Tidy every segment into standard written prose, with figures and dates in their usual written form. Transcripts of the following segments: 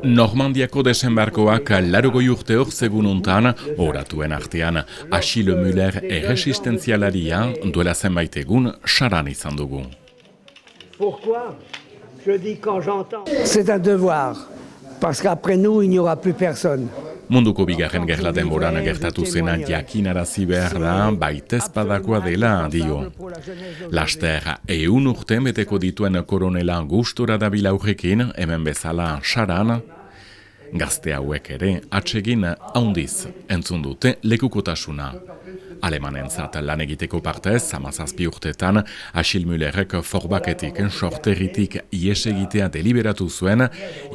Normandiako desembarkoak 80 urte hor zegun untan, oratuen artean Achille Müller erresistentzialaria duela zenbait egun saran izan dugu. C'est un devoir, parce qu'après nous, il n'y aura plus personne. Munduko bigarren gerla denboran gertatu zena jakinarazi behar da, baitezpadakoa dela dio. Laster, 100 urte beteko dituen koronela gustora dabil aurrekin, hemen bezala saran, gazte hauek ere atsegin handiz entzun dute lekukotasuna. Alemanentzat lan egiteko partez, 17 urtetan, Achille Müllerrek forbaketik, sorterritik ies egitea deliberatu zuen,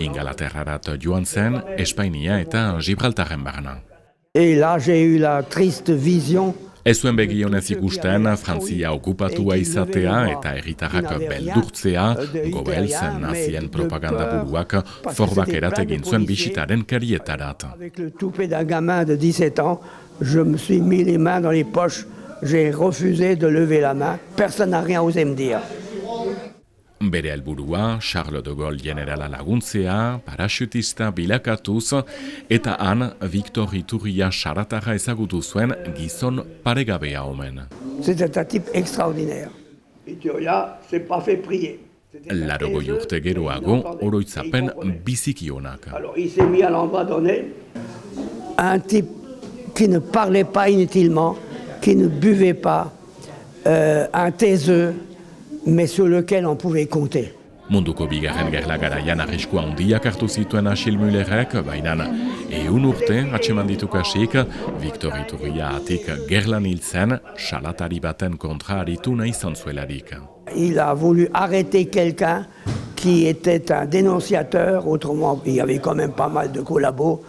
Ingalaterrarat joan zen, Espainia eta Gibraltarren barna. Et là, j'ai eu la triste vision. Ez zuen begionez ikusten, Frantzia okupatua izatea eta herritarrak beldurtzea, Goebbels nazien propagandaburuak forbakerat egin zuen bisitaren karietarat. Avec le toupet d'un gamin de 17 ans, je me suis mis les mains dans les poches, j'ai refusé de lever la main, personne n'a rien osé me dire. Bere helburua, Charles de Gaulle generala laguntzea, parachutista bilakatuz, eta han Victor Iturria saratarra ezagutu zuen gizon paregabea omen. C'était un type extraordinaire. Iturria s'est pas fait prier. 80 urte geroago, oroitzapen bizikionak. Alors il s'est mis à l'endroit donné. Un type qui ne parlait pas inutilement, qui ne buvait pas, un taiseux, mais sur lequel on pouvait compter. Munduko bigarren gerla garaian arriskua handiak hartu zituen Achille Müllerrek, baina 100 urte atseman ditu kasik, Victor Iturria atik gerlan hil zen, salatari baten kontra aritu nahi izan zuelarik. Il a voulu arrêter quelqu'un qui était un dénonciateur, autrement il y avait quand même pas mal de collabos,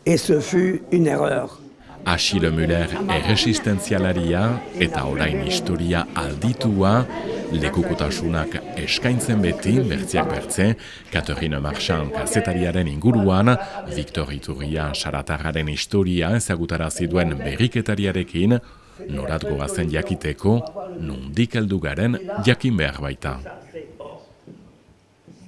et ce fut une erreur. Achille Müller erresistentzialaria eta orain historia alditua, lekukotasunak eskaintzen beti, bertziak bertze, Catherine Marchand kazetariaren inguruan, Victor Iturria saratarraren historia ezagutarazi duen berriketariarekin, norat goazen jakiteko, nondik heldu garen jakin behar baita.